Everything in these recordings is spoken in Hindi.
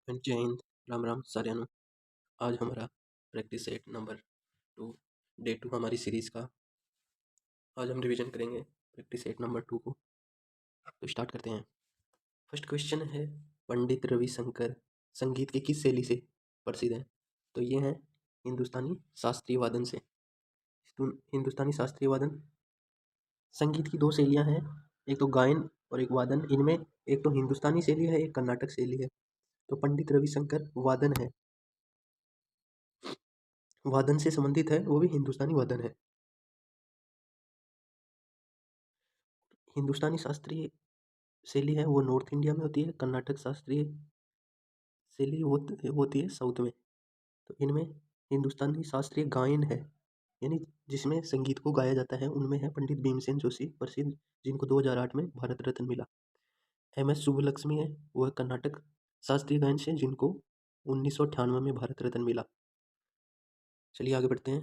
जय हिंद, राम राम साਰਿਆਂ ਨੂੰ। आज हमारा प्रैक्टिस सेट नंबर 2 डे 2 हमारी सीरीज़ का आज हम रिवीजन करेंगे प्रैक्टिस सेट नंबर 2 को। तो स्टार्ट करते हैं। फर्स्ट क्वेश्चन है, पंडित रविशंकर संगीत की किस शैली से प्रसिद्ध हैं? तो ये हैं हिंदुस्तानी शास्त्रीय वादन से। हिंदुस्तानी शास्त्रीय वादन संगीत की दो शैलियाँ हैं, एक तो गायन और एक वादन। इनमें एक तो हिंदुस्तानी शैली है, एक कर्नाटक शैली है। तो पंडित रविशंकर वादन है, वादन से संबंधित है, वो भी हिंदुस्तानी वादन है। हिंदुस्तानी शास्त्रीय शैली है वो नॉर्थ इंडिया में होती है, कर्नाटक शास्त्रीय शैली होती है साउथ में। तो इनमें हिंदुस्तानी शास्त्रीय गायन है, यानी जिसमें संगीत को गाया जाता है, उनमें है पंडित भीमसेन जोशी प्रसिद्ध, जिनको 2008 में भारत रत्न मिला। MS सुब्बलक्ष्मी है, वो है कर्नाटक शास्त्रीय गायन से, जिनको 1998 में भारत रत्न मिला। चलिए आगे बढ़ते हैं।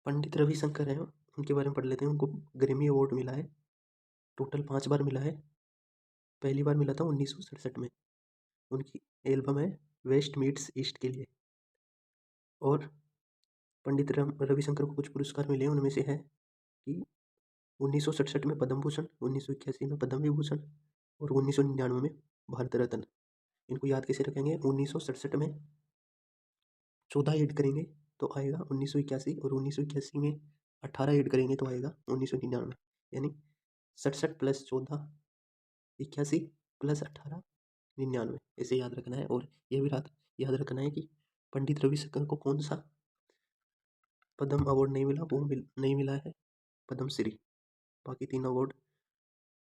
पंडित रविशंकर हैं, उनके बारे में पढ़ लेते हैं। उनको ग्रैमी अवार्ड मिला है, टोटल 5 बार मिला है। पहली बार मिला था 1967 में। उनकी एल्बम है वेस्ट मीट्स ईस्ट के लिए। और पंडित रविशंकर को कुछ पुरस्कार मिले, उनमें से है कि 1967 में पद्म भूषण, 1981 में पद्म विभूषण और 1999 में भारत रत्न। इनको याद कैसे रखेंगे? 1967 में 14 ऐड करेंगे तो आएगा 1981, और 1981 में 18 ऐड करेंगे तो आएगा 1999। यानी 67 + 14 81 + 18 99, ऐसे याद रखना है। और ये भी याद रखना है कि पंडित रविशंकर को कौन सा पद्म अवार्ड नहीं मिला, वो नहीं मिला है पद्मश्री। बाकी 3 अवार्ड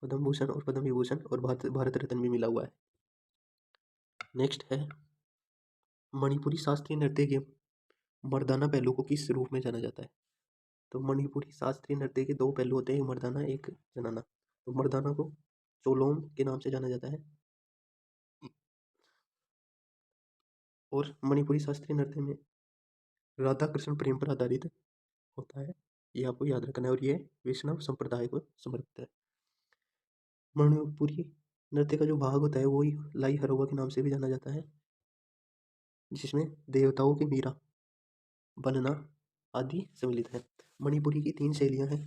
पद्म भूषण और पद्म विभूषण और भारत रत्न भी मिला हुआ है। नेक्स्ट है, मणिपुरी शास्त्रीय नृत्य के मर्दाना पहलू को किस रूप में जाना जाता है? तो मणिपुरी शास्त्रीय नृत्य के 2 पहलू होते हैं, एक मर्दाना एक जनाना। तो मर्दाना को चोलोम के नाम से जाना जाता है, और मणिपुरी शास्त्रीय नृत्य में राधा कृष्ण प्रेम पर आधारित होता है, ये आपको याद रखना है। और ये वैष्णव संप्रदाय को समर्पित है। मणिपुरी नृत्य का जो भाग होता है वो लाई हरोवा के नाम से भी जाना जाता है, जिसमें देवताओं की मीरा बनना आदि सम्मिलित है। मणिपुरी की 3 शैलियाँ हैं,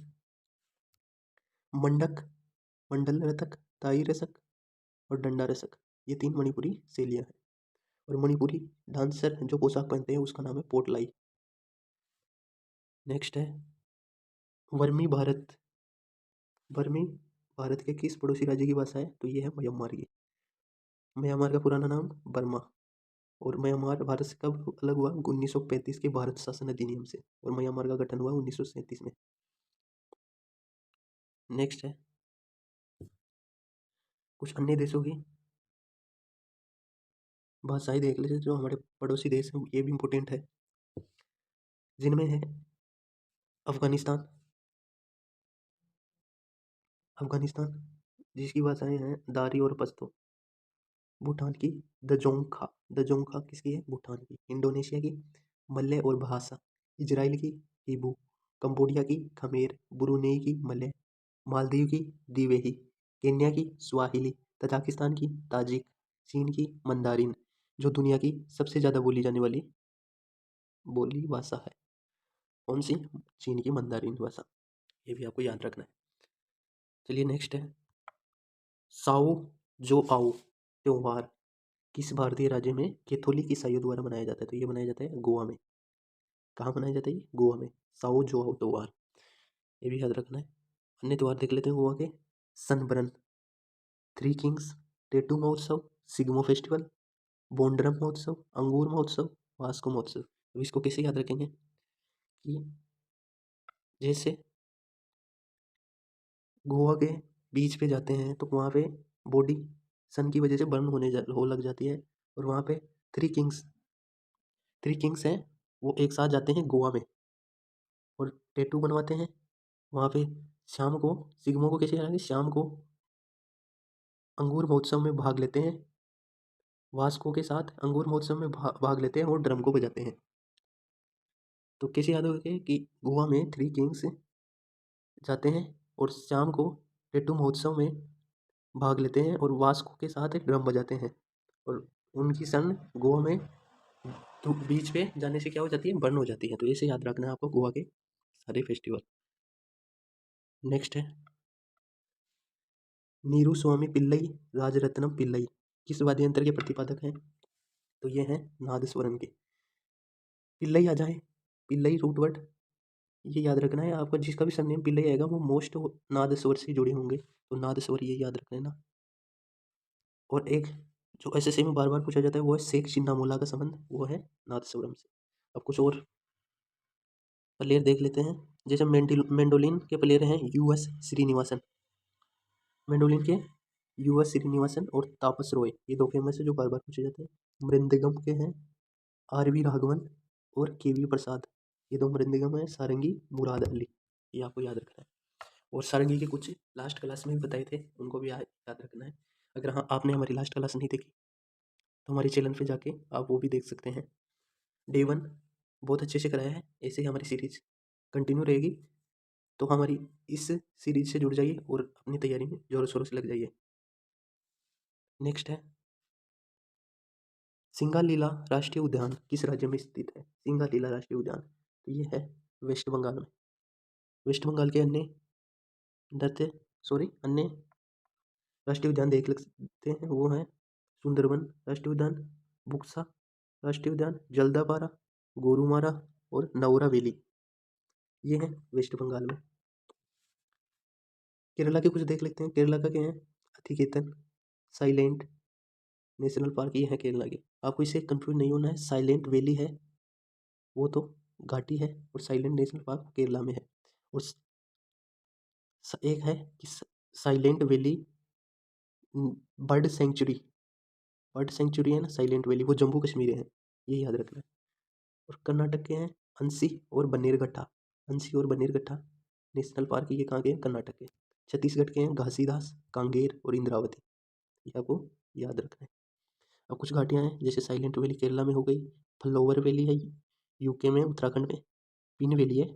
मंडक, मंडल रतक, ताई रसक और डंडा रसक। ये 3 मणिपुरी शैलियाँ हैं। और मणिपुरी डांसर जो पोशाक पहनते हैं उसका नाम है पोटलाई। नेक्स्ट है, वर्मी भारत के किस पड़ोसी राज्य की भाषा है? तो ये है म्यांमार की। म्यांमार का पुराना नाम बर्मा। और म्यांमार भारत से कब अलग हुआ? 1935 के भारत शासन अधिनियम से। और म्यांमार का गठन हुआ 1937 में। नेक्स्ट है, कुछ अन्य देशों की भाषाएं देख लीजिए जो हमारे पड़ोसी देश हैं, ये भी इम्पोर्टेंट है, जिनमें है अफगानिस्तान जिसकी भाषाएं हैं दारी और पश्तो। भूटान की दजोंगखा किसकी है? भूटान की। इंडोनेशिया की मलय और भाषा। इजराइल की हिब्रू। कंबोडिया की खमेर। ब्रुनेई की मलय। मालदीव की दिवेही। केन्या की स्वाहिली। तजाकिस्तान की ताजिक। चीन की मंदारिन, जो दुनिया की सबसे ज़्यादा बोली जाने वाली बोली भाषा है। कौन सी? चीन की मंदारिन भाषा। ये भी आपको याद रखना है। चलिए नेक्स्ट है, साओ जो आओ त्योहार किस भारतीय राज्य में कैथोलिक ईसाइयों द्वारा मनाया जाता है? तो ये मनाया जाता है गोवा में। कहाँ मनाया जाता है? गोवा में। साओ जो आओ त्योहार, ये भी याद रखना है। अन्य त्योहार देख लेते हैं गोवा के। सनबर्न, थ्री किंग्स, टेटू महोत्सव, सिग्मो फेस्टिवल, बोंडरम महोत्सव, अंगूर महोत्सव, वास्को महोत्सव। तो इसको कैसे याद रखेंगे कि जैसे गोवा के बीच पे जाते हैं तो वहाँ पे बॉडी सन की वजह से बर्न हो लग जाती है। और वहाँ पे थ्री किंग्स हैं, वो एक साथ जाते हैं गोवा में और टैटू बनवाते हैं वहाँ पे। शाम को सिग्मो को कैसे जाएंगे? शाम को अंगूर महोत्सव में भाग लेते हैं, वास्को के साथ अंगूर महोत्सव में भाग लेते हैं और ड्रम को बजाते हैं। तो कैसे याद होगा कि गोवा में थ्री किंग्स जाते हैं और शाम को टैटू महोत्सव में भाग लेते हैं और वास्को के साथ एक ड्रम बजाते हैं और उनकी सन गोवा में तो बीच पे जाने से क्या हो जाती है, बर्न हो जाती है। तो ऐसे याद रखना है आपको गोवा के सारे फेस्टिवल। नेक्स्ट है नीरू स्वामी पिल्लई राजरत्नम पिल्लई, किस वाद्य यंत्र के प्रतिपादक हैं? तो ये हैं नादस्वरम के। पिल्लई आ जाए, पिल्लई रूट वर्ड ये याद रखना है आपका, जिसका भी सरनेम पिल्लई आएगा वो मोस्ट नादस्वर से जुड़े होंगे, तो नादस्वर ये याद रख लेना। और एक जो एसएससी में बार बार पूछा जाता है वो है शेख चिन्नामोला का संबंध, वो है नादस्वरम से। अब कुछ और प्लेयर देख लेते हैं, जैसे मेंडोलिन के प्लेयर हैं यूएस श्रीनिवासन, मेंडोलिन के यूएस श्रीनिवासन और तापस रॉय, ये दो फेमस है जो बार बार पूछे जाते हैं। मृदंगम के हैं आरवी राघवन और केवी प्रसाद, ये दो मृदंगम है, सारंगी मुराद अली, ये आपको याद रखना है। और सारंगी के कुछ लास्ट क्लास में भी बताए थे, उनको भी याद रखना है। अगर हाँ आपने हमारी लास्ट क्लास नहीं देखी तो हमारे चैनल पे जाके आप वो भी देख सकते हैं। डे 1 बहुत अच्छे से कराया है, ऐसे ही हमारी सीरीज कंटिन्यू रहेगी, तो हमारी इस सीरीज से जुड़ जाइए और अपनी तैयारी में ज़ोरों शोरों से लग जाइए। नेक्स्ट है सिंगालीला राष्ट्रीय उद्यान किस राज्य में स्थित है? सिंगालीला राष्ट्रीय उद्यान, तो ये है वेस्ट बंगाल में। वेस्ट बंगाल के अन्य राष्ट्रीय उद्यान देख सकते हैं, वो हैं सुंदरबन राष्ट्रीय उद्यान, बुक्सा राष्ट्रीय उद्यान, जल्दापारा, गोरुमारा और नौरा वैली, ये हैं वेस्ट बंगाल में। केरला के कुछ देख लेते हैं, केरला का क्या है अथिकेतन साइलेंट नेशनल पार्क, ये है केरला के। आपको इसे कंफ्यूज नहीं होना है, साइलेंट वैली है वो तो घाटी है और साइलेंट नेशनल पार्क केरला में है। और एक है कि silent valley bird sanctuary, bird sanctuary है ना साइलेंट वैली, वो जम्मू कश्मीर है, ये याद रखना है। और कर्नाटक के हैं अंसी और बन्नेरघट्टा, अंसी और बन्नेरघट्टा नेशनल पार्क, ये कहाँ के हैं? कर्नाटक के। छत्तीसगढ़ के हैं घासीदास, कांगेर और इंद्रावती, ये आपको याद रखना है। अब कुछ घाटियाँ हैं, जैसे साइलेंट वैली केरला में हो गई, फ्लोवर वैली है यूके में, उत्तराखंड में, पिन वैली है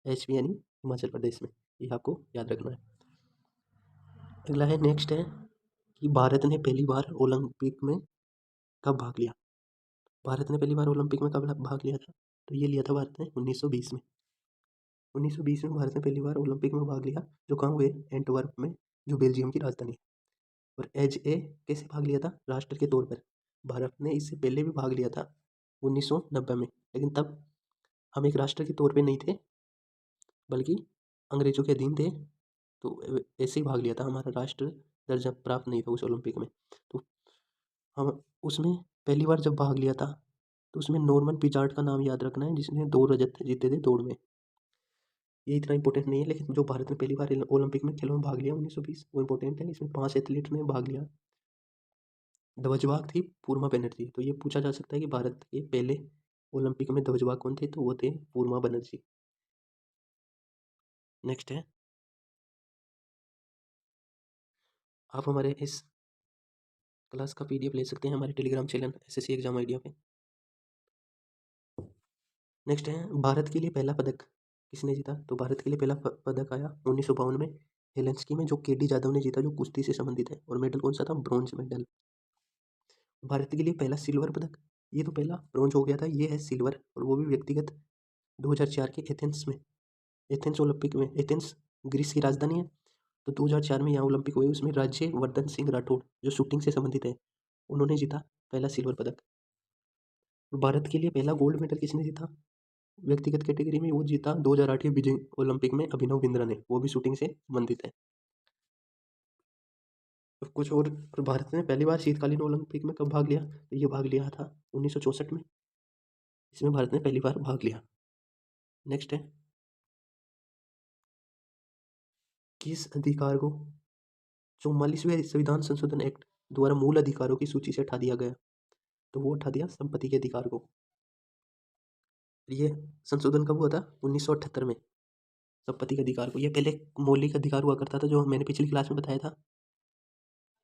एचपी यानी हिमाचल प्रदेश में, ये आपको याद रखना है। अगला है नेक्स्ट है कि भारत ने पहली बार ओलंपिक में कब भाग लिया? भारत ने पहली बार ओलंपिक में कब भाग लिया था? तो ये लिया था भारत ने 1920 में। 1920 में भारत ने पहली बार ओलंपिक में भाग लिया, जो कहाँ हुए? एंटवर्प में, जो बेल्जियम की राजधानी है। और एज ए कैसे भाग लिया था? राष्ट्र के तौर पर। भारत ने इससे पहले भी भाग लिया था 1990 में, लेकिन तब हम एक राष्ट्र के तौर पे नहीं थे, बल्कि अंग्रेजों के अधीन थे, तो ऐसे ही भाग लिया था, हमारा राष्ट्र दर्जा प्राप्त नहीं था उस ओलंपिक में। तो हम उसमें पहली बार जब भाग लिया था तो उसमें नॉर्मन पिचार्ड का नाम याद रखना है, जिसने 2 रजत जीते थे दौड़ में। ये इतना इंपॉर्टेंट नहीं है, लेकिन जो भारत ने पहली बार ओलंपिक में खेलों में भाग लिया 1920, वो इंपॉर्टेंट है। इसमें 5 एथलीट ने भाग लिया। ध्वजवाहक थी पूर्मा बनर्जी, तो ये पूछा जा सकता है कि भारत के पहले ओलंपिक में ध्वजवाहक कौन थे? तो वो थे पूर्मा बनर्जी। नेक्स्ट है, आप हमारे इस क्लास का पीडीएफ ले सकते हैं हमारे Telegram channel SSC exam idea पे। नेक्स्ट है भारत के लिए पहला पदक किसने जीता? तो भारत के लिए पहला पदक आया 1952 में हेलेंस्की में, जो केडी जाधव ने जीता, जो कुश्ती से संबंधित है। और मेडल कौन सा था? Bronze medal. भारत के लिए पहला सिल्वर पदक, ये तो पहला ब्रॉन्ज हो गया था, ये है सिल्वर, और वो भी व्यक्तिगत 2004 के एथेंस में, एथेंस ओलंपिक में। एथेंस ग्रीस की राजधानी है, तो 2004 में यहाँ ओलंपिक हुए, उसमें राज्यवर्धन सिंह राठौड़ जो शूटिंग से संबंधित है, उन्होंने जीता पहला सिल्वर पदक। भारत के लिए पहला गोल्ड मेडल किसने जीता व्यक्तिगत कैटेगरी में? वो जीता 2008 के बीजिंग ओलंपिक में अभिनव बिंद्रा ने, वो भी शूटिंग से संबंधित है। तो कुछ और भारत ने पहली बार शीतकालीन ओलंपिक में कब भाग लिया? तो ये भाग लिया था 1964 में, इसमें भारत ने पहली बार भाग लिया। नेक्स्ट है किस अधिकार को 44वें संविधान संशोधन एक्ट द्वारा मूल अधिकारों की सूची से हटा दिया गया? तो वो हटा दिया संपत्ति के अधिकार को। ये संशोधन कब हुआ था? 1978 में, संपत्ति के अधिकार को। ये पहले मौलिक अधिकार हुआ करता था, जो मैंने पिछली क्लास में बताया था।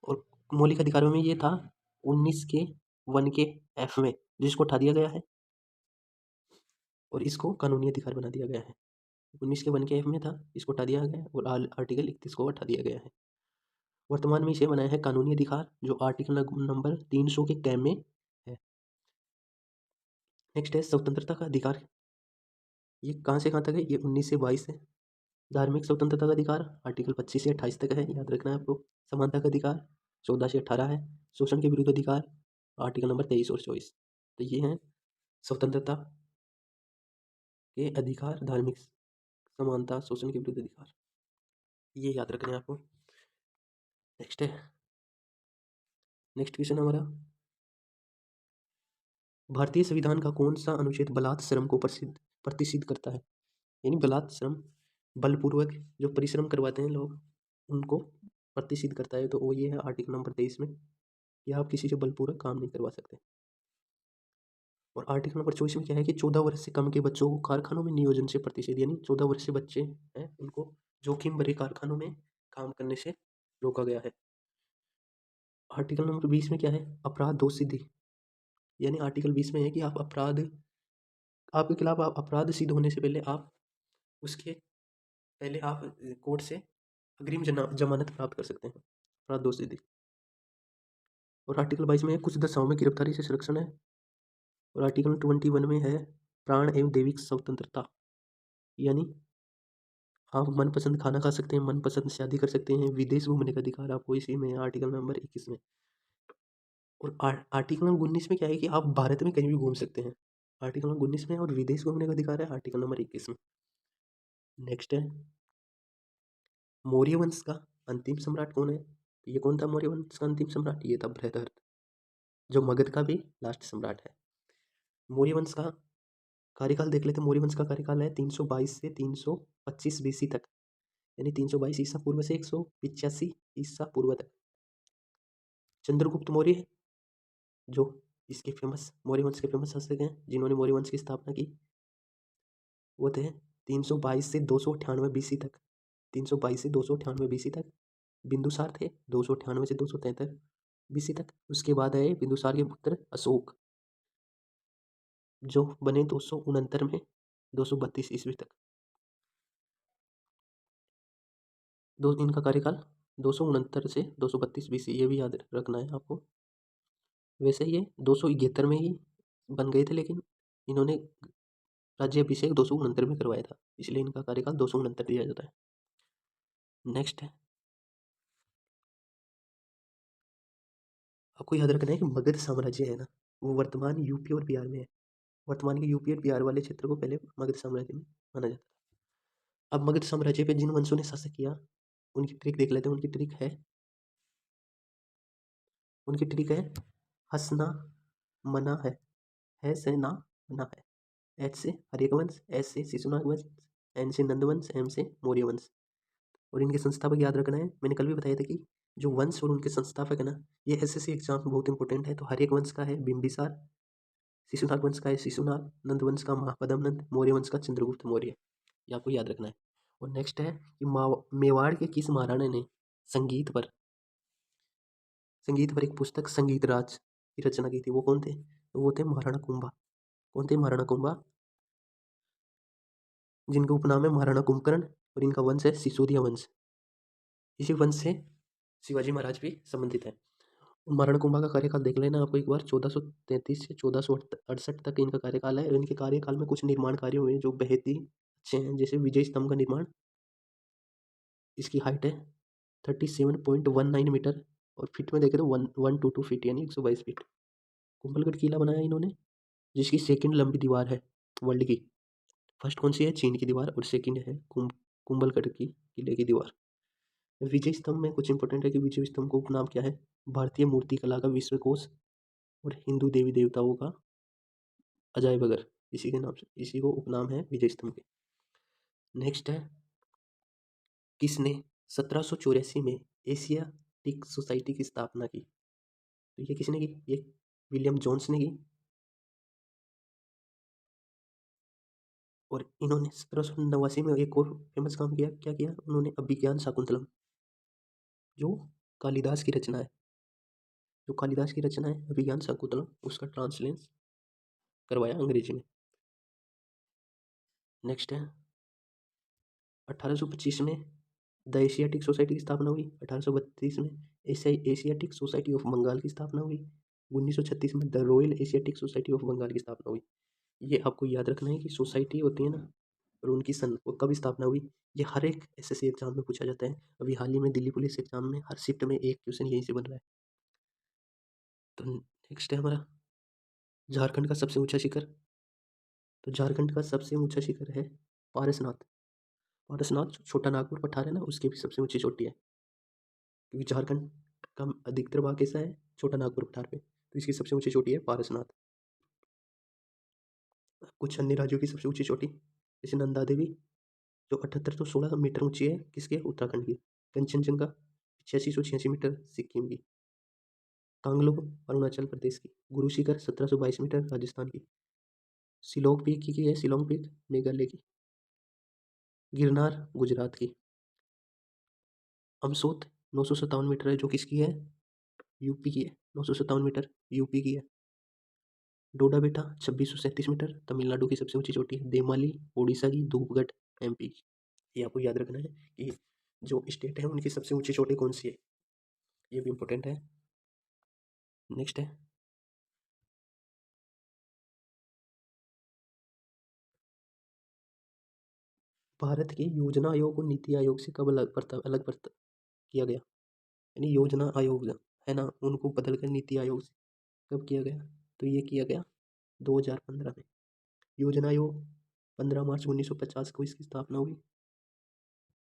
और मौलिक अधिकारों में ये था 19 के 1 के एफ में, जिसको हटा दिया गया है और इसको कानूनी अधिकार बना दिया गया है। 19 के 1 के एफ में था, इसको हटा दिया गया है, और आर्टिकल 31 को हटा दिया गया है। वर्तमान में इसे बनाया है कानूनी अधिकार, जो आर्टिकल नंबर 300 के कैम में है। नेक्स्ट है स्वतंत्रता का अधिकार। ये कहाँ से कहाँ तक है? ये 19 से 22 है। धार्मिक स्वतंत्रता का अधिकार आर्टिकल 25 से 28 तक है, याद रखना है आपको। समानता का अधिकार 14 से 18 है। शोषण के विरुद्ध अधिकार आर्टिकल नंबर 23 और 24। तो ये हैं स्वतंत्रता के अधिकार, धार्मिक समानता, शोषण के विरुद्ध अधिकार, ये याद रखना है आपको। नेक्स्ट है, नेक्स्ट क्वेश्चन हमारा, भारतीय संविधान का कौन सा अनुच्छेद बलात् श्रम को प्रतिषिद्ध करता है? यानी बलात् श्रम, बलपूर्वक जो परिश्रम करवाते हैं लोग, उनको प्रतिषिद्ध करता है। तो वो ये है आर्टिकल नंबर 23 में, कि आप किसी से बलपूर्वक काम नहीं करवा सकते। और आर्टिकल नंबर 24 में क्या है कि 14 वर्ष से कम के बच्चों को कारखानों में नियोजन से प्रतिषेध, यानी 14 वर्ष से बच्चे हैं उनको जोखिम भरे कारखानों में काम करने से रोका गया है। आर्टिकल नंबर 20 में क्या है? अपराध दोष सिद्धि, यानी आर्टिकल 20 में है कि आप आपके खिलाफ अपराध सिद्ध होने से पहले आप उसके पहले आप कोर्ट से अग्रिम जमानत प्राप्त कर सकते हैं, अपराध दोष सिद्धि। और आर्टिकल 22 में है कुछ दशाओं में गिरफ्तारी से संरक्षण है। और आर्टिकल 21 में है प्राण एवं दैविक स्वतंत्रता, यानी आप मनपसंद खाना खा सकते हैं, मनपसंद शादी कर सकते हैं, विदेश घूमने का अधिकार आपको इसी में आर्टिकल नंबर 21 में। और आर्टिकल नंबर 19 में क्या है कि आप भारत में कहीं भी घूम सकते हैं, आर्टिकल नंबर 19 में। और विदेश घूमने का अधिकार है आर्टिकल नंबर 21 में। नेक्स्ट है, मौर्य वंश का अंतिम सम्राट कौन है? तो ये कौन था मौर्य वंश का अंतिम सम्राट? ये था बृहदर्थ, जो मगध का भी लास्ट सम्राट है। मौर्य वंश का कार्यकाल देख लेते हैं। मौर्य वंश का कार्यकाल है 322 से 325 BC तक, यानी 322 ईसा पूर्व से 185 ईसा पूर्व तक। चंद्रगुप्त मौर्य, जो इसके फेमस मौर्य वंश के फेमस शासक हैं, जिन्होंने मौर्य वंश की स्थापना की, वो थे 322 से 298 BC तक। 322 से 298 BC तक। बिंदुसार थे 298 से 273 BC तक। उसके बाद आए बिंदुसार के पुत्र अशोक, जो बने 269 में 232 ईस्वी तक। इनका कार्यकाल 269 से 232 BC, ये भी याद रखना है आपको। वैसे ये 271 में ही बन गए थे, लेकिन इन्होंने राज्याभिषेक 269 में करवाया था, इसलिए इनका कार्यकाल 269 दिया जाता है। नेक्स्ट है, आपको याद रखना है कि मगध साम्राज्य है ना, वो वर्तमान यूपी और बिहार में है। वर्तमान के यूपी और बिहार वाले क्षेत्र को पहले मगध साम्राज्य में माना जाता था। अब मगध साम्राज्य पे जिन वंशों ने शासन किया, उनकी ट्रिक देख लेते हैं। उनकी ट्रिक है हसना मना है से ना मना है। एच से हर्यकवंश, एस से शिशुनाग वंश, एन से नंदवंश, एम से मौर्य वंश। और इनके संस्थापक याद रखना है, मैंने कल भी बताया था कि जो वंश और उनके संस्थापक है ना, ये एसएससी एग्जाम में बहुत इंपॉर्टेंट है। तो हर्यक वंश का है बिंबिसार, शिशुनाग वंश का है शिशुनाग, नंद वंश का महापद्म नंद, मौर्य वंश का चंद्रगुप्त मौर्य। ये आपको याद रखना है। और नेक्स्ट है कि मेवाड़ के किस महाराणा ने संगीत पर एक पुस्तक संगीत राज की रचना की थी? वो कौन थे? तो वो थे महाराणा कुंभा। कौन थे? महाराणा कुंभा, जिनका उपनाम है महाराणा कुंभकर्ण, और इनका वंश है सिसोदिया वंश। इसी वंश से शिवाजी महाराज भी संबंधित है। महाराणा कुंभा का कार्यकाल देख लेना आपको एक बार, 1433 से 1468 तक इनका कार्यकाल है। और इनके कार्यकाल में कुछ निर्माण कार्य हुए जो बेहद ही अच्छे हैं, जैसे विजय स्तंभ का निर्माण। इसकी हाइट है 37.19 मीटर, और फीट में देखें तो 122 फीट, यानी 122 फीट। कुंभलगढ़ किला बनाया इन्होंने, जिसकी सेकंड लंबी दीवार है वर्ल्ड की। फर्स्ट कौन सी है? चीन की दीवार, और सेकंड है कुंभलगढ़ की किले की दीवार। विजय स्तंभ में कुछ इंपॉर्टेंट है कि विजय स्तंभ को उपनाम क्या है? भारतीय मूर्ति कला का विश्वकोश, और हिंदू देवी देवताओं का अजायब घर, इसी के नाम से, इसी को उपनाम है विजय स्तंभ के। नेक्स्ट है, किसने 1784 में एशियाटिक सोसाइटी की स्थापना की? तो ये किसने की? ये विलियम जोन्स ने की। और इन्होंने 1789 में एक और फेमस काम किया। क्या किया उन्होंने? अभिज्ञान शाकुंतलम, जो कालिदास की रचना है। अभिज्ञान शाकुंतलम, उसका ट्रांसलेशन करवाया अंग्रेजी में। नेक्स्ट है 1825 में द एशियाटिक सोसाइटी की स्थापना हुई 1832 में। एशियाटिक सोसाइटी ऑफ बंगाल की स्थापना हुई 1936 में। The Royal Asiatic Society of Bengal की स्थापना हुई। ये आपको याद रखना है कि सोसाइटी होती है ना, और उनकी सन वो कब स्थापना हुई, ये हर एक एसएससी एग्जाम में पूछा जाता है। अभी हाल ही में दिल्ली पुलिस एग्जाम में हर शिफ्ट में एक क्वेश्चन यहीं से बन रहा है। तो नेक्स्ट है हमारा झारखंड का सबसे ऊंचा शिखर। तो झारखंड का सबसे ऊंचा शिखर है पारसनाथ। पारसनाथ छोटा नागपुर पठार है ना, उसकी भी सबसे ऊंची चोटी है, क्योंकि झारखंड का अधिकतर भाग कैसा है, छोटा नागपुर पठार पे, तो इसकी सबसे ऊंची चोटी है पारसनाथ। कुछ अन्य राज्यों की सबसे ऊंची चोटी, जैसे नंदा देवी जो 7816 मीटर ऊंची है, किसके, उत्तराखंड की। कंचनजंगा 8686 मीटर सिक्किम की। कांगलो अरुणाचल प्रदेश की। गुरु शिखर 1722 मीटर राजस्थान की। शिलोंग पीक की है, शिलोंग पीक मेघालय की। गिरनार गुजरात की। अमसोत 957 मीटर है, जो किसकी है, यूपी की है। 957 मीटर यूपी की है। डोडा बेटा 2637 मीटर तमिलनाडु की सबसे ऊंची चोटी है। देमाली उड़ीसा की। धूपगढ़ एमपी की। ये आपको याद रखना है कि जो स्टेट है उनकी सबसे ऊंची चोटी कौन सी है, ये भी इंपॉर्टेंट है। नेक्स्ट है भारत के योजना आयोग को नीति आयोग से कब अलग किया गया, यानी योजना आयोग है ना, उनको बदल कर नीति आयोग से कब किया गया, तो ये किया गया 2015 में। योजना आयोग 15 मार्च 1950 को इसकी स्थापना हुई।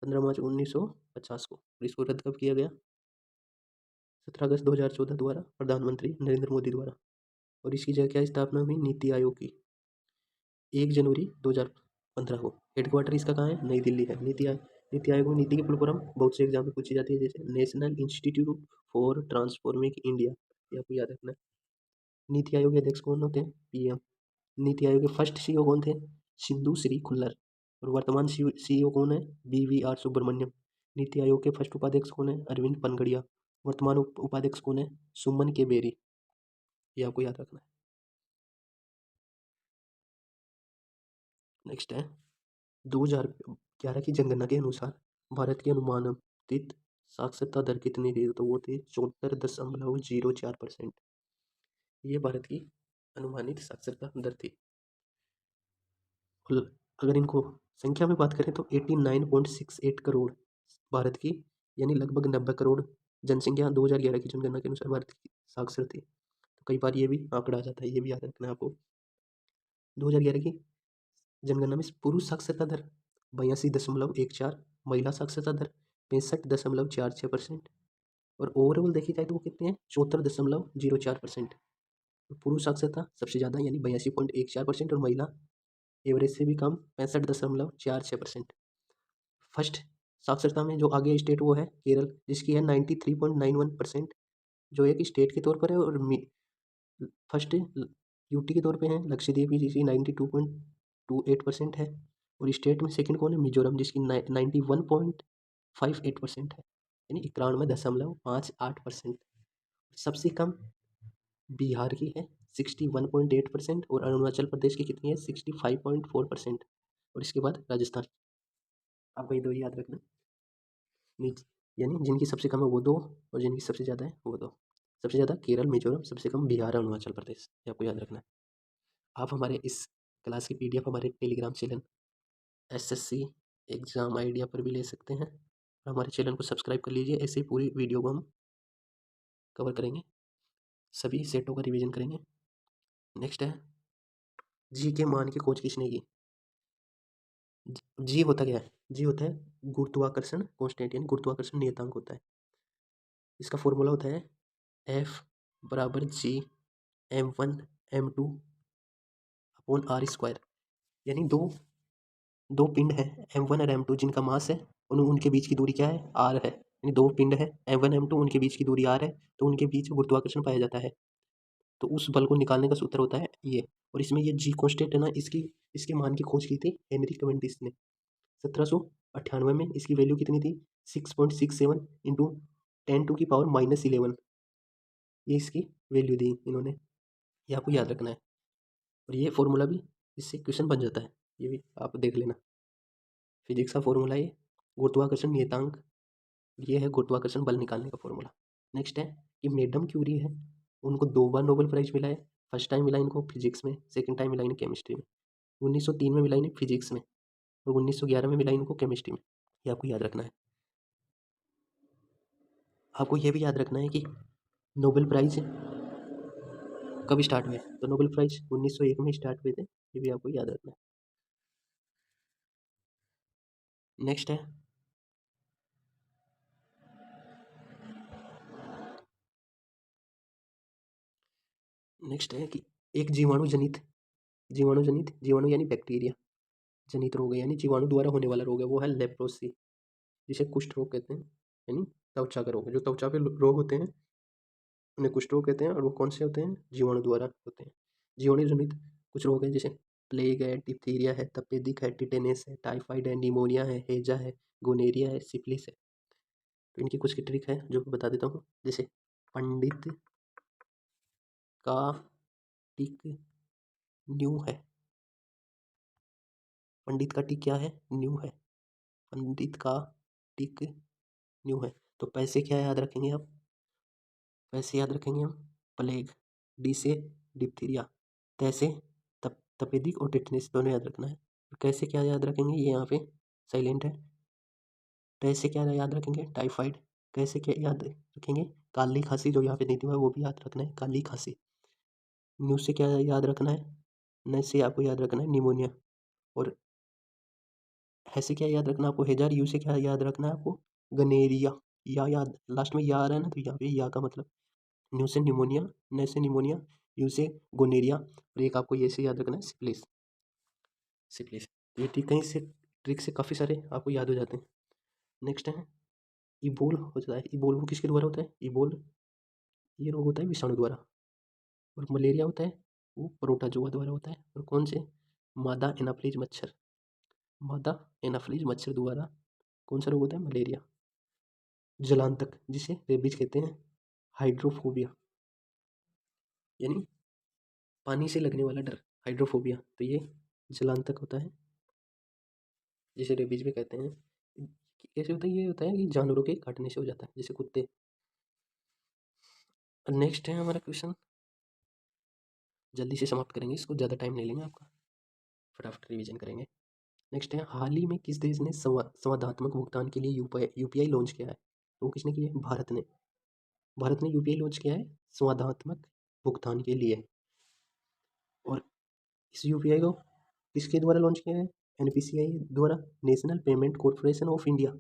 15 मार्च 1950 को। और इसको रद्द कब किया गया, 17 अगस्त 2014 द्वारा, प्रधानमंत्री नरेंद्र मोदी द्वारा। और इसकी जगह क्या स्थापना हुई, नीति आयोग की, 1 जनवरी 2015 को। हेडक्वार्टर इसका कहाँ है, नई दिल्ली है। नीति आयोग में नीति की फुल फॉर्म बहुत से एग्जाम में पूछी जाती है, जैसे national institute for transforming India, ये आपको याद रखना है। नीति आयोग के अध्यक्ष कौन होते हैं, पीएम। नीति आयोग के फर्स्ट सीईओ कौन थे, सिंधु श्री खुल्लर। और वर्तमान सीईओ कौन है, BVR सुब्रमण्यम। नीति आयोग के फर्स्ट उपाध्यक्ष कौन है, अरविंद पनगड़िया। वर्तमान उपाध्यक्ष कौन है, सुमन के बेरी। ये आपको याद रखना है। नेक्स्ट है 2011 की जनगणना के अनुसार भारत की अनुमानित साक्षरता दर कितनी थी, तो वो थी 74.04%। ये भारत की अनुमानित साक्षरता दर थी। अगर इनको संख्या में बात करें तो 89.68 करोड़ भारत की, यानी लगभग 90 करोड़ जनसंख्या 2011 की जनगणना के अनुसार भारत की साक्षर थी। तो कई बार ये भी आंकड़ा आ जाता है, ये भी याद रखना है आपको। 2011 की जनगणना में पुरुष साक्षरता दर 82.14, महिला साक्षरता दर 65.46%, और ओवरऑल देखी जाए तो वो कितने हैं, 74.04%। पुरुष साक्षरता सबसे ज़्यादा यानी 82.14%, और महिला एवरेज से भी कम 65.46%। फर्स्ट साक्षरता में जो आगे स्टेट वो है केरल, जिसकी है 93.91%, जो एक स्टेट के तौर पर है। और फर्स्ट यूटी के तौर पे है लक्षद्वीप की, जिसकी 92.28% है। और स्टेट में सेकंड कौन है, मिजोरम, जिसकी 91.58% है, यानी 91.58%। सबसे कम बिहार की है 61.8%, और अरुणाचल प्रदेश की कितनी है, 65.4%। और इसके बाद राजस्थान। आपको ये दो याद रखना, नीचे यानी जिनकी सबसे कम है वो दो, और जिनकी सबसे ज़्यादा है वो दो। सबसे ज़्यादा केरल मिजोरम, सबसे कम बिहार अरुणाचल प्रदेश, ये आपको याद रखना है। आप हमारे इस क्लास की PDF हमारे Telegram channel SSC exam idea पर भी ले सकते हैं। हमारे चैनल को सब्सक्राइब कर लीजिए, ऐसे ही पूरी वीडियो को हम कवर करेंगे, सभी सेटों का रिवीजन करेंगे। नेक्स्ट है जी के मान की खोज किसने की। जी होता क्या है, जी होता है गुरुत्वाकर्षण कांस्टेंट, यानी गुरुत्वाकर्षण नियतांक होता है। इसका फॉर्मूला होता है F = G m1 m2/r², यानी दो दो पिंड है M1 और M2 जिनका मास है, उनके बीच की दूरी क्या है, R है। यानी दो पिंड है M1 M2, उनके बीच की दूरी R है, तो उनके बीच गुरुत्वाकर्षण पाया जाता है। तो उस बल को निकालने का सूत्र होता है ये। और इसमें ये जी कांस्टेंट है ना, इसके मान की खोज की थी हेनरी कवेंटिस ने 1798 में। इसकी वैल्यू कितनी थी, 6.67 इंटू 10⁻⁻11, ये इसकी वैल्यू दी इन्होंने। ये आपको याद रखना है, और ये फॉर्मूला भी इससे क्वेश्चन बन जाता है, ये भी आप देख लेना। फिजिक्स का फॉर्मूला ये गुरुत्वाकर्षण नियतांक, ये है गुरुत्वाकर्षण बल निकालने का फॉर्मूला। नेक्स्ट है कि मैडम क्यूरी है, उनको 2 बार नोबेल प्राइज़ मिला है। फर्स्ट टाइम मिला इनको फिजिक्स में, सेकंड टाइम मिला इन्हें केमिस्ट्री में। 1903 में मिला इन्हें फिजिक्स में और 1911 में मिला इनको केमिस्ट्री में। ये आपको याद रखना है। आपको ये भी याद रखना है कि नोबेल प्राइज़ कब स्टार्ट हुए, तो नोबेल प्राइज़ 1901 में स्टार्ट हुए थे, ये भी आपको याद रखना है। नेक्स्ट है कि एक जीवाणु यानी बैक्टीरिया जनित रोग है, यानी जीवाणु द्वारा होने वाला रोग है, वो है लेप्रोसी, जिसे कुष्ठ रोग कहते हैं, यानी त्वचा का रोग है। जो त्वचा पे रोग होते हैं उन्हें कुष्ठ रोग कहते हैं, और वो कौन से होते हैं, जीवाणु द्वारा होते हैं। जीवाणु जनित कुछ रोग हैं, जैसे प्लेग है, डिप्थीरिया है, तपेदिक है, टिटेनस है, टाइफाइड है, निमोनिया है, हैजा है, गोनेरिया है, सिफिलिस है। तो इनकी कुछ की ट्रिक है जो बता देता हूँ, जैसे पंडित का टिक न्यू है। पंडित का टिक क्या है, न्यू है। पंडित का टिक न्यू है। तो पैसे क्या याद रखेंगे आप, पैसे याद रखेंगे हम प्लेग, डी से डिप्थीरिया, तैसे तपेदिक और टिटनेस दोनों याद रखना है। कैसे क्या याद रखेंगे, ये यहाँ पे साइलेंट है। तैसे क्या याद रखेंगे, टाइफाइड। कैसे क्या याद रखेंगे, काली खांसी, जो यहाँ पे नहीं दिया है वो भी याद रखना है, काली खांसी। न्यू से क्या याद रखना है, न से आपको याद रखना है निमोनिया। और ऐसे क्या याद रखना है आपको, हेजार। यू से क्या याद रखना है आपको, गनेरिया। या याद लास्ट में या आ रहा है ना, तो यहाँ पे या का मतलब न्यू से निमोनिया, न से निमोनिया, यू से गोनेरिया, और एक आपको ये से याद रखना है सिप्लिस। सिप्लिस ये ट्रिक से काफ़ी सारे आपको याद हो जाते हैं। नेक्स्ट है इबोल हो जाता है। इबोल वो किसके द्वारा होता है, इबोल ये रोग होता है विषाणु द्वारा। और मलेरिया होता है वो प्रोटोजोआ द्वारा होता है। और कौन से, मादा एनाफ्लीज मच्छर, मादा एनाफ्लीज मच्छर द्वारा कौन सा रोग होता है, मलेरिया। जलांतक जिसे रेबीज कहते हैं, हाइड्रोफोबिया यानी पानी से लगने वाला डर, हाइड्रोफोबिया, तो ये जलांतक होता है जिसे रेबीज भी कहते हैं। कैसे होता है, ये होता है कि जानवरों के काटने से हो जाता है, जैसे कुत्ते। नेक्स्ट है हमारा क्वेश्चन, जल्दी से समाप्त करेंगे इसको, ज़्यादा टाइम नहीं लेंगे आपका, फटाफट रिवीजन करेंगे। नेक्स्ट है, हाल ही में किस देश ने संवादात्मक भुगतान के लिए यूपीआई लॉन्च किया है, तो वो किसने किया है, भारत ने यूपीआई लॉन्च किया है संवादात्मक भुगतान के लिए। और इस यूपीआई को किसके द्वारा लॉन्च किया है, एनपीसीआई द्वारा, national payment corporation of India,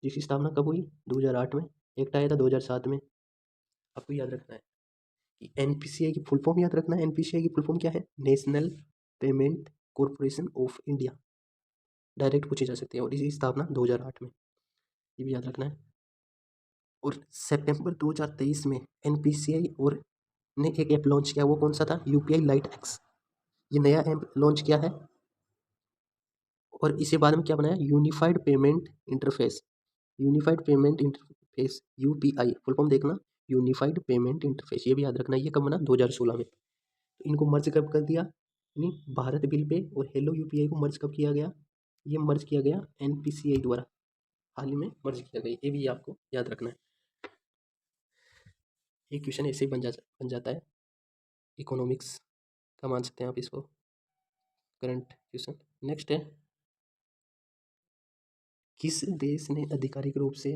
जिसकी स्थापना कब हुई, 2008 में। एक्ट आया था 2007 में। आपको याद रखना है कि एनपीसीआई की फुल फॉर्म याद रखना है। एनपीसीआई की फुल फॉर्म क्या है, national payment corporation of India, direct पूछी जा सकती है। और इसकी स्थापना 2008 में, ये भी याद रखना है। और सितंबर 2023 में एनपीसीआई और ने एक ऐप लॉन्च किया, वो कौन सा था, यूपीआई लाइट एक्स। ये नया ऐप लॉन्च किया है। और इसे बाद में क्या बनाया, unified payment interface, unified payment interface, UPI full form देखना, यूनिफाइड पेमेंट इंटरफेस, ये भी याद रखना। ये कब बना, 2016 में। तो इनको मर्ज कब कर दिया, यानी भारत बिल पे और हेलो यूपीआई को मर्ज कब किया गया, ये मर्ज किया गया एनपीसीआई द्वारा, हाल ही में मर्ज किया गया, ये भी आपको याद रखना है। ये क्वेश्चन ऐसे ही बन जाता है, इकोनॉमिक्स का मान सकते हैं आप इसको, करंट क्वेश्चन। नेक्स्ट है, किस देश ने आधिकारिक रूप से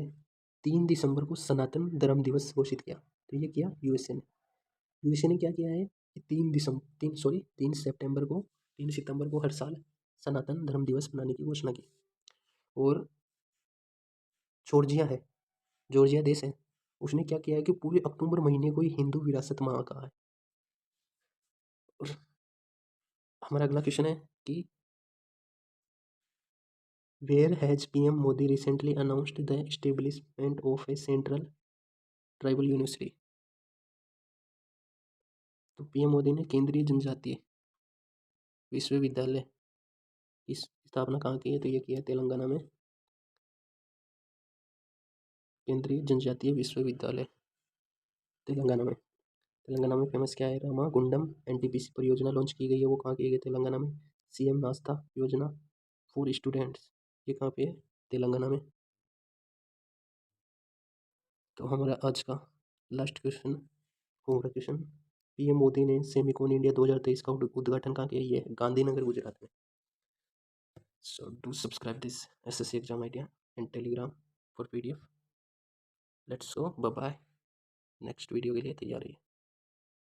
3 दिसंबर को सनातन धर्म दिवस घोषित किया, तो ये किया यूएसए ने। यूएसए ने क्या किया है कि 3 सितंबर को 3 सितंबर को हर साल सनातन धर्म दिवस मनाने की घोषणा की। और जॉर्जिया है, जॉर्जिया देश है, उसने क्या किया है कि पूरे अक्टूबर महीने को ही हिंदू विरासत माह कहा है। और हमारा अगला क्वेश्चन है कि where has PM Modi recently announced the establishment of a central tribal university, तो पीएम मोदी ने केंद्रीय जनजातीय विश्वविद्यालय की स्थापना कहाँ की है, तो ये किया है तेलंगाना में, केंद्रीय जनजातीय विश्वविद्यालय तेलंगाना में फेमस क्या है, रामागुंडम एनटीपीसी परियोजना लॉन्च की गई है, वो कहाँ की गई, तेलंगाना में। सीएम नाश्ता योजना फॉर स्टूडेंट्स, ये कहाँ पे है, तेलंगाना में। तो हमारा आज का last question, homework question, PM Modi ने सेमिकॉन इंडिया 2023 का उद्घाटन कहाँ किया? ये है गांधीनगर, गुजरात में। So do subscribe this SSC exam idea and Telegram for PDF. Let's go, bye bye. Next video के लिए तैयार रहिए।